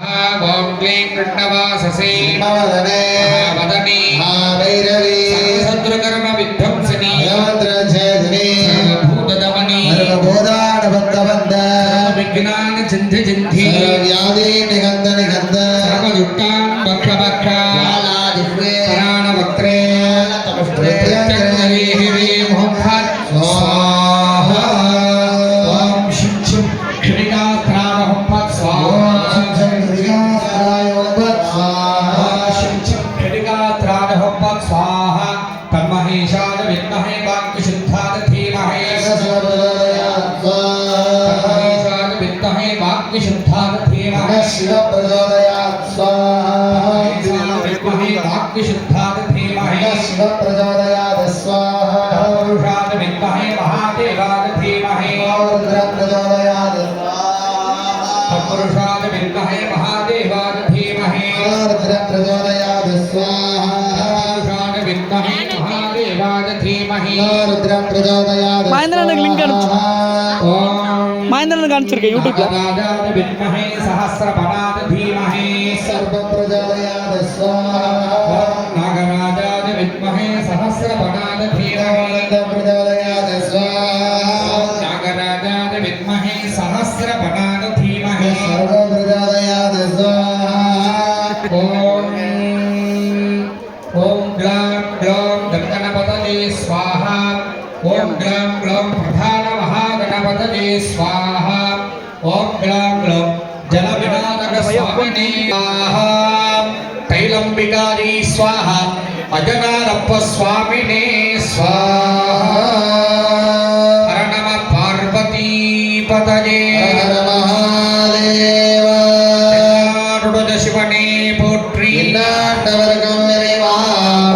ओम क्लीं कृष्णवाससे वदने वदने भैरवी सर्वशत्रुकर्म विध्वंसिनी यमन्त्रच्छेदिनी सर्वभूतदमनी सर्वभूतानबद्धबद्ध सर्वविघ्नान् चिन्धि चिन्धि सर्वव्याधि निगन्ध निगन्ध सर्वदुष्टान् वक्र वक्र ज्वालाजिह्वे प्राणवक्त्रे चन्द्रे ह्रीं हुं फट् स्वाहा ओम शिं शिं क्षणिकास्त्राय हुं फट् स्वाहा स्वाहा तन्महेशाय विद्महे वाक्शुद्धाय धीमहि तन्महेशाय विद्महे वाक्शुद्धाय धीमहि शिवप्रचोदयात् स्वाहा विद्महे वाक्शुद्धाय धीमहि शिवप्रचोदयात् स्वाहा पुरुषाय विद्महे महादेवाय धीमहि रुद्रप्रचोदयात् स्वाहा पुरुषाय विद्महे महादेवाय धीमहि रुद्रप्रचोदयात् स्वाहा மகேந்திரனுக்கு லிங்க் அனுப்பிச்சு மகேந்திரனுக்கு அனுப்பிச்சிருக்கேன் யூடியூப்ல विद्महे सहस्रपदाय धीमहि सर्वप्रचोदयात् स्वाहा नागराजाय विद्महे सहस्रपदाय धीमहि प्रचोदयात् स्वाहा नागराजाय विद्महे सहस्रपदाय धीमहि सर्वप्रचोदयात् स्वाहा ओम ग्लां ग्लौं गणपतये स्वाहा ओम ग्लां ग्लौं प्रधान महागणपतये स्वाहा ओम ग्लां ग्लौं जलविनायक स्वामिने स्वाहा तैलंबिकारी स्वाहा अजनारप्प स्वामिने स्वाहा हर नमः पार्वती पतये हर महादेव शिवने पोट्री नाटवर्गम நிறைவா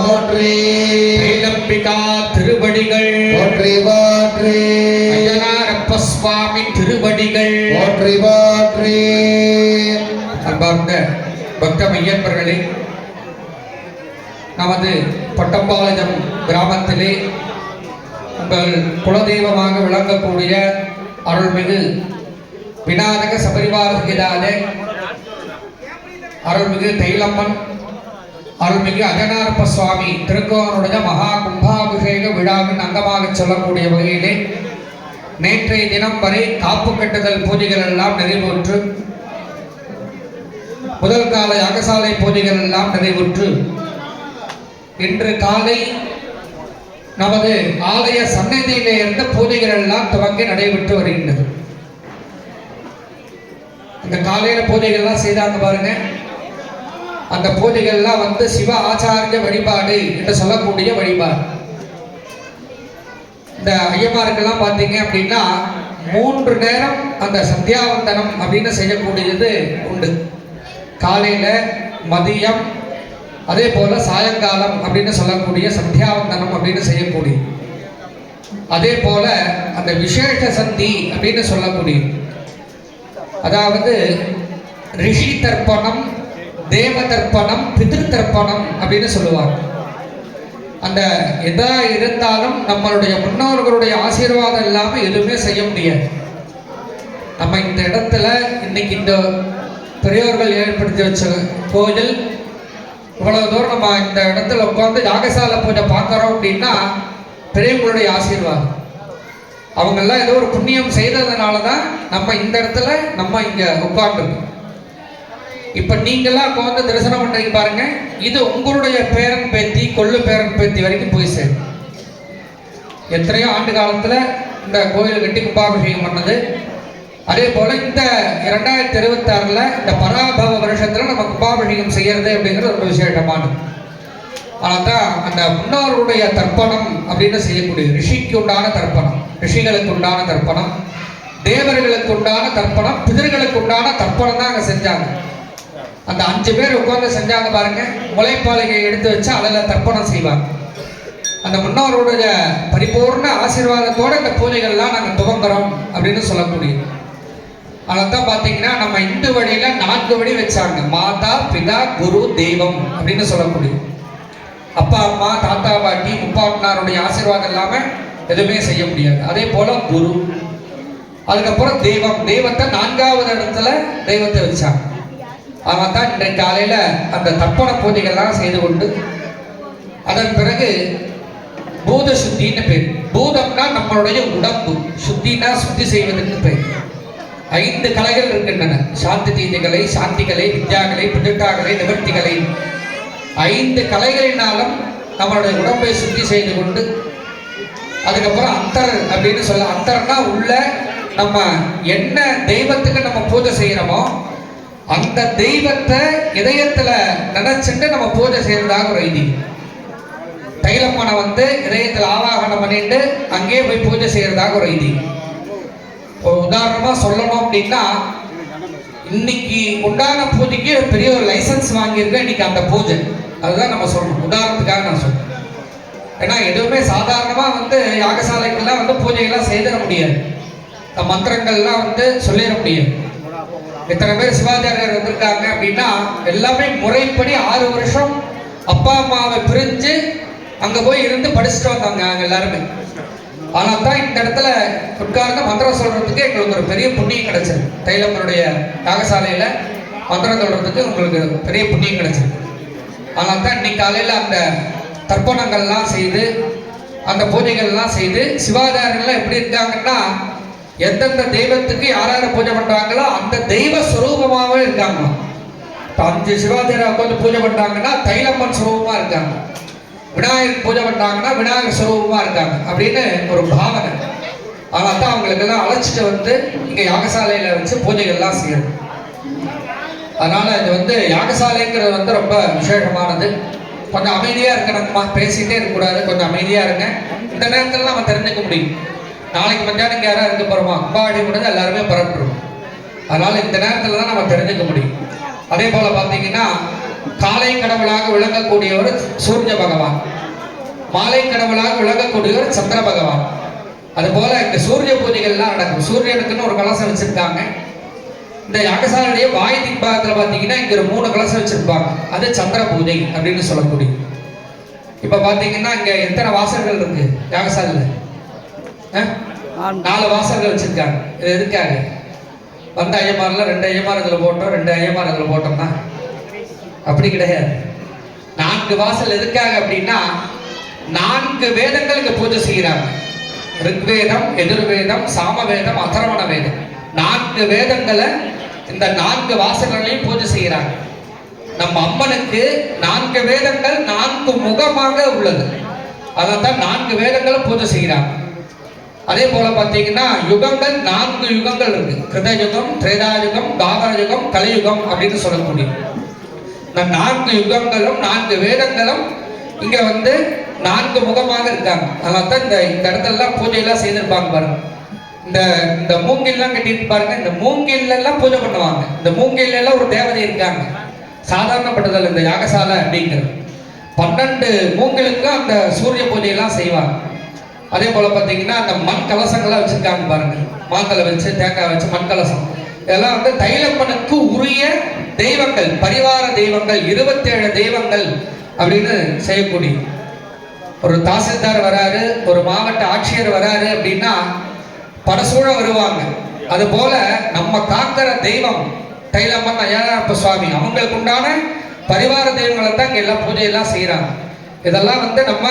போற்றி தைலம்பிகா திருவடிகள் போற்றி போற்றி அய்யனாரப்ப சுவாமி திருவடிகள் போற்றி போற்றி அன்பார்ந்த பக்த மையன்பர்களே, நமது பட்டம்பாளையம் கிராமத்திலே உங்கள் குலதெய்வமாக விளங்கக்கூடிய அருள்மிகு விநாயக சபரிவார சகிதான அருள்மிகு தைலம்மன் அருள்மிகு அஜனாரப்ப சுவாமி திருக்கோனுடைய மகா கும்பாபிஷேக விழாவின் அங்கமாக சொல்லக்கூடிய வகையிலே நேற்றைய தினம் வரை காப்பு கட்டுதல் பூஜைகள் எல்லாம் நிறைவுற்று முதல் கால யாகசாலை பூஜைகள் எல்லாம் நிறைவுற்று இன்று காலை நமது ஆலய சன்னதியிலே இருந்த பூஜைகள் எல்லாம் துவங்கி நடைபெற்று வருகின்றது. இந்த காலையில பூஜைகள் எல்லாம் செய்தாங்க பாருங்க. அந்த பூஜைகள்லாம் வந்து சிவ ஆச்சாரிய வழிபாடு என்று சொல்லக்கூடிய வழிபாடு. இந்த ஐயமாருக்கெல்லாம் பார்த்தீங்க அப்படின்னா 3 நேரம் அந்த சந்தியாவந்தனம் அப்படின்னு செய்யக்கூடியது உண்டு. காலையில, மதியம், அதே போல சாயங்காலம் அப்படின்னு சொல்லக்கூடிய சந்தியாவந்தனம் அப்படின்னு செய்யக்கூடிய, அதே போல அந்த விசேஷ சந்தி அப்படின்னு சொல்லக்கூடிய, அதாவது ரிஷி தர்ப்பணம், தேவ தர்ப்பணம், பிதிர் தர்ப்பணம் அப்படின்னு சொல்லுவாங்க. அந்த எதா இருந்தாலும் நம்மளுடைய முன்னோர்களுடைய ஆசீர்வாதம் இல்லாமல் எதுவுமே செய்ய முடியாது. நம்ம இந்த இடத்துல இன்னைக்கு இந்த பெரியோர்கள் ஏற்படுத்தி வச்ச கோயில், இவ்வளவு தூரம் நம்ம இந்த இடத்துல உட்காந்து யாகசாலை பூஜை பார்க்குறோம் அப்படின்னா பெரியவங்களுடைய ஆசீர்வாதம். அவங்கெல்லாம் ஏதோ ஒரு புண்ணியம் செய்ததுனால தான் நம்ம இந்த இடத்துல நம்ம இங்கே உட்காந்துருக்கோம். இப்போ நீங்களாம் உட்காந்து தரிசனம் பண்ணுறீங்க பாருங்க, இது உங்களுடைய பேரன் பேத்தி, கொள்ளு பேரன் பேத்தி வரைக்கும் போய் சேரும். எத்தனையோ ஆண்டு காலத்தில் இந்த கோயில் கட்டி கும்பாபிஷேகம் பண்ணது. அதே போல இந்த 2026 இந்த பராபவ வருஷத்துல நம்ம கும்பாபிஷேகம் செய்யறது அப்படிங்கிறது ஒரு விசேஷமானது. ஆனால் தான் அந்த முன்னோருடைய தர்ப்பணம் அப்படின்னு செய்யக்கூடிய ரிஷிக்கு உண்டான தர்ப்பணம், ரிஷிகளுக்கு உண்டான தர்ப்பணம், தேவர்களுக்கு உண்டான தர்ப்பணம், பிதர்களுக்கு உண்டான தர்ப்பணம் தான் அங்கே செஞ்சாங்க. அந்த 5 பேர் உட்கார்ந்து செஞ்சாங்க பாருங்க. முளைப்பாலையை எடுத்து வச்சு அதில் தர்ப்பணம் செய்வாங்க. அந்த முன்னோருடைய பரிபூர்ண ஆசீர்வாதத்தோட இந்த பூஜைகள்லாம் நாங்கள் துவங்குறோம் அப்படின்னு சொல்லக்கூடியது. அதான் பார்த்தீங்கன்னா நம்ம இந்து வழியில 4 வழி வச்சாங்க. மாதா, பிதா, குரு, தெய்வம் அப்படின்னு சொல்லக்கூடிய, அப்பா அம்மா, தாத்தா பாட்டி, முப்பாட்டனாருடைய ஆசீர்வாதம் இல்லாமல் எதுவுமே செய்ய முடியாது. அதே போல குரு, அதுக்கப்புறம் தெய்வம், தெய்வத்தை 4வது இடத்துல தெய்வத்தை வச்சாங்க. ஆனால் தான் இன்றைக்கு காலையில அந்த தர்ப்பண பூஜைகள்லாம் செய்து கொண்டு அதன் பிறகு பூத சுத்தின்னு பேர். பூதம்னா நம்மளுடைய உடம்பு, சுத்தினா சுத்தி செய்வதற்கு பேர். 5 கலைகள் இருக்கின்றன. சாந்தி தீதிகளை, சாந்திகளை, வித்யாக்களை, பிரதிட்டாக்களை, நிவர்த்திகளை. 5 கலைகளினாலும் நம்மளுடைய உடம்பை சுத்தி செய்து கொண்டு அதுக்கப்புறம் அந்தர் அப்படின்னு சொல்ல. அந்தர்னா உள்ள நம்ம என்ன தெய்வத்துக்கு நம்ம பூஜை செய்யறோமோ அந்த தெய்வத்தை இதயத்துல நினைச்சுட்டு நம்ம பூஜை செய்யறதாக ஒரு ஐதீகம். தைலம்மனை வந்து இதயத்தில் ஆவாகனம் பண்ணிட்டு அங்கேயே போய் பூஜை செய்யறதாக ஒரு ஐதீகம். ஒரு உதாரணமா சொல்லணும் அப்படின்னா, இன்னைக்கு உண்டான பூஜைக்கு பெரிய ஒரு லைசன்ஸ் வாங்கியிருக்கேன் இன்னைக்கு அந்த பூஜை. அதுதான் நம்ம சொல்லணும். உதாரணத்துக்காக நான் சொல்றேன். ஏன்னா எதுவுமே சாதாரணமா வந்து யாகசாலைகள்லாம் வந்து பூஜைகள்லாம் செய்திட முடியாது. மந்திரங்கள்லாம் வந்து சொல்லிட முடியாது. எத்தனை பேர் சிவாச்சாரியர் வந்திருக்காங்க அப்படின்னா எல்லாமே முறைப்படி 6 வருஷம் அப்பா அம்மாவை பிரிஞ்சு அங்க போய் இருந்து படிச்சுட்டு வந்தாங்க அங்க எல்லாருமே. ஆனால் தான் இந்த இடத்துல உட்கார்ந்து மந்திரம் சொல்றதுக்கு எங்களுக்கு ஒரு பெரிய புண்ணியம் கிடைச்சது. தைலம்மனுடைய யாகசாலையில மந்திரம் சொல்றதுக்கு உங்களுக்கு பெரிய புண்ணியம் கிடைச்சது. ஆனால் தான் இன்னைக்கு காலையில அந்த தர்ப்பணங்கள்லாம் செய்து அந்த பூஜைகள்லாம் செய்து சிவாச்சாரியர்கள்லாம் எப்படி இருக்காங்கன்னா, எந்தெந்த தெய்வத்துக்கு யார் யார் பூஜை பண்றாங்களோ அந்த தெய்வ ஸ்வரூபமாகவே இருக்காங்க. இப்போ 5 சிவாச்சாரியர் உட்காந்து பூஜை பண்றாங்கன்னா தைலம்மன் ஸ்வரூபமா இருக்காங்க. விநாயகர் பூஜை பண்றாங்கன்னா விநாயகர் ஸ்வரூபமா இருக்காங்க அப்படின்னு ஒரு பாவனை. ஆனால் தான் அவங்களுக்கெல்லாம் அழைச்சிட்டு வந்து இங்க யாகசாலையில வச்சு பூஜைகள்லாம் செய்யணும். அதனால இது வந்து யாகசாலைங்கிறது வந்து ரொம்ப விசேஷமானது. கொஞ்சம் அமைதியா இருக்கணும்மா, பேசிட்டே இருக்கக்கூடாது, கொஞ்சம் அமைதியா இருங்க. இந்த நேரத்துல நம்ம தெரிஞ்சுக்க முடியும். நாளைக்கு மத்தியானம் இங்க யாராவது இருக்க போறோமா, கும்பாவளி முடிஞ்சு எல்லாருமே புறப்பட்டுரும். அதனால இந்த நேரத்துல தான் நம்ம தெரிஞ்சுக்க முடியும். அதே போல பாத்தீங்கன்னா, காலை கடவுளாக விளங்கக்கூடியவர் சூரிய பகவான், மாலை கடவுளாக விளங்கக்கூடியவர் சந்திர பகவான். அது போல இந்த சூரிய பூஜைகள்லாம் நடக்கும். சூரியனுக்குன்னு ஒரு கலசம் வச்சிருக்காங்க. இந்த யாகசாலையுடைய வாய் தின்பாகத்துல பாத்தீங்கன்னா இங்க ஒரு 3 கலசம் வச்சிருப்பாங்க. அது சந்திர பூஜை அப்படின்னு சொல்லக்கூடிய. இப்ப பாத்தீங்கன்னா இங்க எத்தனை வாசல்கள் இருக்கு யாகசாலையில? 4 வாசல்கள் வச்சிருக்காங்க. இது எதுக்காக? வந்த ஐயமாரில் 2 ஐயமார் இதுல போட்டோம், 2 ஐயமார் இதுல போட்டோம்னா அப்படி கிடையாது. 4 வாசல் எதுக்காக அப்படின்னா, 4 வேதங்களுக்கு பூஜை செய்கிறாங்க. ரிக்வேதம், எதிர்வேதம், சாமவேதம், அதர்வண வேதம். 4 வேதங்களை இந்த 4 வாசல்களையும் பூஜை செய்கிறாங்க. நம்ம அம்மனுக்கு 4 வேதங்கள் 4 முகமாக உள்ளது. அதான் 4 வேதங்களை பூஜை செய்கிறாங்க. அதே போல பார்த்தீங்கன்னா யுகங்கள் 4 யுகங்கள் இருக்கு. கிருதயுகம், திரேதாயுகம், தாபர யுகம், கலியுகம் அப்படின்னு சொல்லக்கூடிய இந்த 4 யுகங்களும் 4 வேதங்களும் இங்க வந்து 4 முகமாக இருக்காங்க. அதனால தான் இந்த இடத்துல பூஜையெல்லாம் செய்திருப்பாங்க பாருங்க. இந்த மூங்கில்லாம் கட்டிட்டு பாருங்க. இந்த மூங்கில் எல்லாம் பூஜை பண்ணுவாங்க. இந்த மூங்கில் எல்லாம் ஒரு தேவதை இருக்காங்க. சாதாரணப்பட்டதில்லை இந்த யாகசாலை அப்படிங்கிறது. 12 மூங்கிலுக்கும் அந்த சூரிய பூஜையெல்லாம் செய்வாங்க. அதே போல பார்த்தீங்கன்னா அந்த மண் கலசங்கள்லாம் வச்சிருக்காங்க பாருங்க. மாந்தலை வச்சு, தேங்காய் வச்சு மண் கலசம். இதெல்லாம் வந்து தைலம்மனுக்கு உரிய தெய்வங்கள், பரிவார தெய்வங்கள், 27 தெய்வங்கள் அப்படின்னு செய்யக்கூடிய. ஒரு தாசில்தார் வராரு, ஒரு மாவட்ட ஆட்சியர் வராரு அப்படின்னா படசூழ வருவாங்க. அது போல நம்ம காக்கிற தெய்வம் தைலம்மன் ஐயாப்ப சுவாமி, அவங்களுக்கு உண்டான பரிவார தெய்வங்களை தான் இங்க எல்லாம் பூஜையெல்லாம் செய்யறாங்க. இதெல்லாம் வந்து நம்ம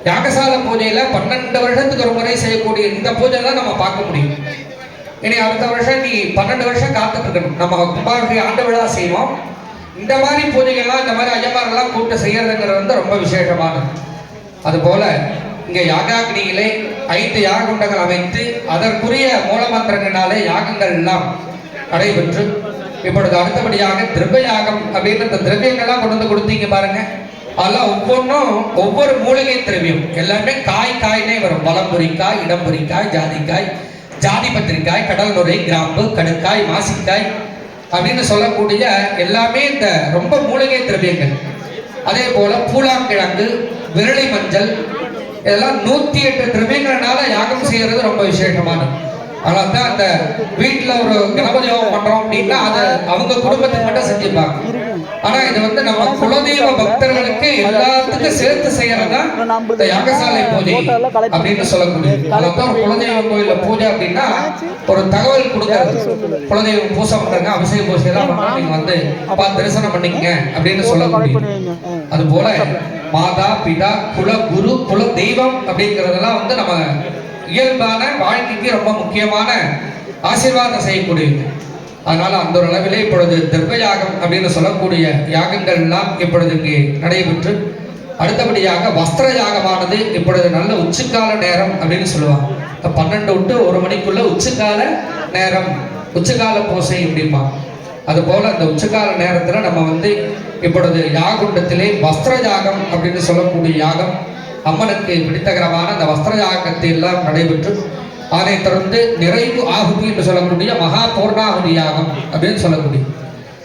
யாகசாலை பூஜையில 12 வருஷத்துக்கு ஒரு முறை செய்யக்கூடிய இந்த பூஜை தான் நம்ம பார்க்க முடியும். இனி அடுத்த வருஷம் நீ 12 வருஷம் காத்துட்டு இருக்கணும். நம்ம கும்பாபிஷேக ஆண்டு விழா செய்வோம். இந்த மாதிரி பூஜைகள்லாம், இந்த மாதிரி ஐயமாரெல்லாம் கூப்பிட்டு செய்யறதுங்கிறது வந்து ரொம்ப விசேஷமானது. அது போல இங்க யாகாக்னியிலே 5 யாககுண்டங்கள் அமைத்து அதற்குரிய மூலமந்திரங்களாலே யாகங்கள் எல்லாம் நடைபெற்று இப்பொழுது அடுத்தபடியாக திரவிய யாகம் அப்படின்னு இந்த திரவியங்கள்லாம் கொண்டு வந்து கொடுத்தீங்க பாருங்க. அதெல்லாம் ஒவ்வொன்றும் ஒவ்வொரு மூலிகை திரவியம், எல்லாமே காய்னே வரும். வலம்புரிக்காய், இடம்புரிக்காய், ஜாதிக்காய், ஜாதி பத்திரிக்காய், கடல் நுரை, கிராம்பு, கடுக்காய், மாசிக்காய் அப்படின்னு சொல்லக்கூடிய எல்லாமே இந்த ரொம்ப மூலிகை திரவியங்கள். அதே போல பூலாங்கிழங்கு, விரலி மஞ்சள், இதெல்லாம் 108 திரவியங்களால யாகம் செய்யறது ரொம்ப விசேஷமானது. அதனால தான் அந்த வீட்டில் ஒரு கணபதி யோகம் பண்றோம் அப்படின்னா அது அவங்க குடும்பத்துக்கு மட்டும் செஞ்சுப்பாங்க. ஆனா இது வந்து நம்ம குலதெய்வ பக்தர்களுக்கு எல்லாத்துக்கும் சேர்த்து செய்யறதுதான் இந்த யாகசாலை பூஜை அப்படின்னு சொல்லக்கூடிய. அதான் ஒரு குலதெய்வ கோயில்ல பூஜை அப்படின்னா ஒரு தகவல் கொடுக்கறது. குலதெய்வம் பூசை பண்றாங்க, அபிஷேக பூஜை எல்லாம் பண்றாங்க, நீங்க வந்து பார்த்து தரிசனம் பண்ணிக்கங்க அப்படின்னு சொல்லக்கூடிய. அது போல மாதா பிதா குல குரு குல தெய்வம் அப்படிங்கறதெல்லாம் வந்து நம்ம இயல்பான வாழ்க்கைக்கு ரொம்ப முக்கியமான ஆசீர்வாதம் செய்யக்கூடியது. அதனால அந்த ஒரு அளவிலே இப்பொழுது தர்ம யாகம் அப்படின்னு சொல்லக்கூடிய யாகங்கள் எல்லாம் இப்பொழுது இங்கே நடைபெற்று, அடுத்தபடியாக வஸ்திர யாகமானது இப்பொழுது நல்ல உச்சிக்கால நேரம் அப்படின்னு சொல்லுவாங்க. 12 to 1 மணிக்குள்ள உச்சிக்கால நேரம், உச்சிக்கால பூசை அப்படிம்பா. அது போல அந்த உச்சிக்கால நேரத்துல நம்ம வந்து இப்பொழுது யாகுண்டத்திலே வஸ்திர யாகம் அப்படின்னு சொல்லக்கூடிய யாகம், அம்மனுக்கு பிடித்தகரமான அந்த வஸ்திர யாகத்தை எல்லாம் நடைபெற்று, அதை தொடர்ந்து நிறைவு ஆகுதி என்று சொல்லக்கூடிய மகா பூர்ணாகுதி யாகம் அப்படின்னு சொல்லக்கூடிய.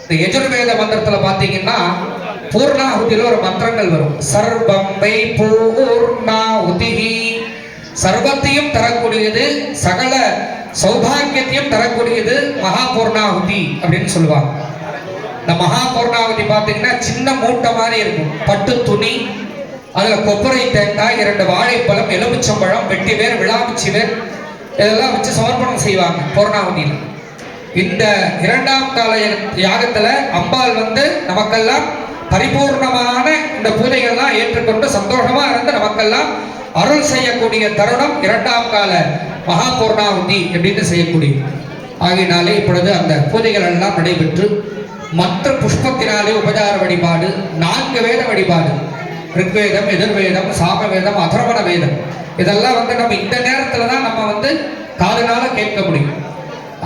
இந்த யஜுர்வேத மந்திரத்துல பாத்தீங்கன்னா பூர்ணாகுதியில ஒரு மந்திரங்கள் வரும். சர்வம் வை பூர்ணாகுதி, சர்வத்தையும் தரக்கூடியது, சகல சௌபாகியத்தையும் தரக்கூடியது மகா பூர்ணாகுதி அப்படின்னு சொல்லுவாங்க. இந்த மகா பூர்ணாகுதி பாத்தீங்கன்னா சின்ன மூட்டை மாதிரி இருக்கும், பட்டு துணி, அதுல கொப்பரை தேங்காய், 2 வாழைப்பழம், எலுமிச்சம்பழம், வெட்டி வேர், விளாமிச்சி வேர் இதெல்லாம் வச்சு சமர்ப்பணம் செய்வாங்க பூர்ணாகுதியில். இந்த 2ஆம் கால யாகத்துல அம்பாள் வந்து நமக்கெல்லாம் பரிபூர்ணமான இந்த பூஜைகள்லாம் ஏற்றுக்கொண்டு சந்தோஷமா இருந்து நமக்கெல்லாம் அருள் செய்யக்கூடிய தருணம் 2ஆம் கால மகா பூர்ணாகுதி அப்படின்னு செய்யக்கூடிய. ஆகினாலே இப்பொழுது அந்த பூஜைகள் எல்லாம் நடைபெற்று மற்ற புஷ்பத்தினாலே உபச்சார வழிபாடு, 4 வேத வழிபாடு, ரிக்வேதம், எதிர்வேதம், சாமவேதம், அதர்வண வேதம், இதெல்லாம் வந்து நம்ம இந்த நேரத்துல தான் நம்ம வந்து காதுனால கேட்க முடியும்.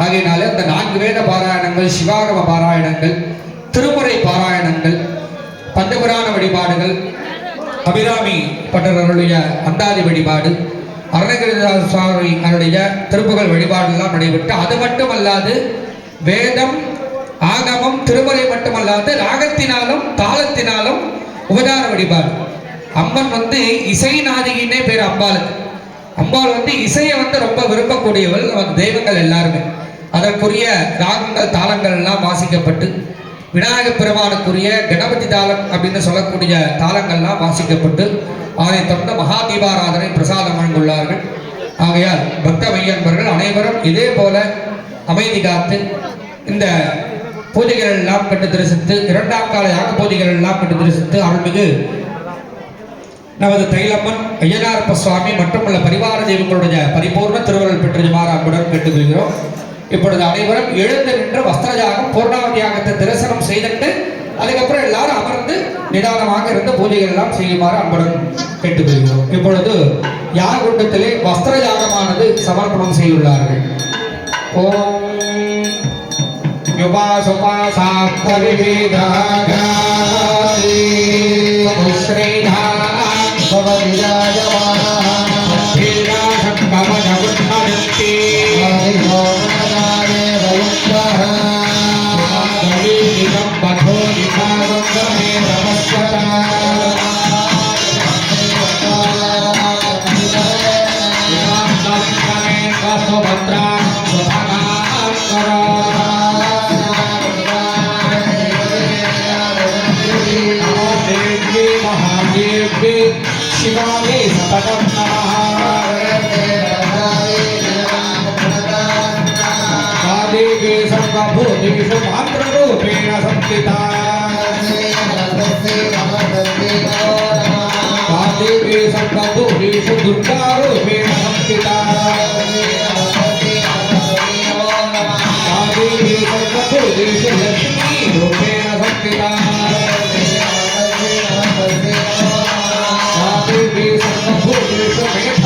ஆகையினால இந்த 4 வேத பாராயணங்கள், சிவாகம பாராயணங்கள், திருமுறை பாராயணங்கள், பஞ்சபுராண வழிபாடுகள், அபிராமி பட்டர்களுடைய அந்தாதி வழிபாடு, அருணகிரிதாச சுவாமி அவருடைய திருப்புகழ் வழிபாடு எல்லாம் நடைபெற்று, அது மட்டுமல்லாது வேதம், ஆகமம், திருமுறை மட்டுமல்லாது ராகத்தினாலும் தாளத்தினாலும் உபச்சார வழிபாடு. அம்மன் வந்து இசை நாதிகின்னே பேர் அம்பாளுக்கு. அம்பாள் வந்து இசையை வந்து ரொம்ப விரும்பக்கூடியவள். தெய்வங்கள் எல்லாருமே அதற்குரிய ராகங்கள் தாளங்கள் எல்லாம் வாசிக்கப்பட்டு, விநாயக பெருமானுக்குரிய கணபதி தாளம் அப்படின்னு சொல்லக்கூடிய தாளங்கள்லாம் வாசிக்கப்பட்டு, அதை தொடர்ந்து மகா தீபாராதனை பிரசாதம் வழங்குள்ளார்கள். ஆகையால் பக்த மையன்பர்கள் அனைவரும் இதே போல அமைதி காத்து இந்த பூஜைகள் எல்லாம் கண்டு தரிசித்து, 2ஆம் கால யாக பூஜைகள் எல்லாம் கண்டு தரிசித்து அருள்மிகு நமது தைலம்மன் ஐயனாரப்ப சுவாமி மற்றும் உள்ள பரிவார தெய்வங்களுடைய பரிபூர்ண திருவருள் பெற்றுமாறு அன்புடன் கேட்டுக்கொள்கிறோம். இப்பொழுது அனைவரும் எழுந்து நின்று வஸ்திர யாகம் பூர்ணாவதி யாகத்தை தரிசனம் செய்துட்டு அதுக்கப்புறம் எல்லாரும் அமர்ந்து நிதானமாக இருந்து பூஜைகள் எல்லாம் செய்யுமாறு அன்புடன் கேட்டுக்கொள்கிறோம். இப்பொழுது யாகுண்டத்திலே வஸ்திர யாகமானது சமர்ப்பணம் செய்துள்ளார்கள். ஓம் யுபாசுபாசா பரிவேதாகாரி ஸ்ரீதா शिवाय सततं नमः। कादेवी सर्वभूतेषु मातृरूपेण संस्थिता। कादेवी सर्वभूतेषु दुर्गारूपेण संस्थिता। कादेवी सर्वभूतेषु लक्ष्मीरूपेण संस्थिता। सर्वभूतेषु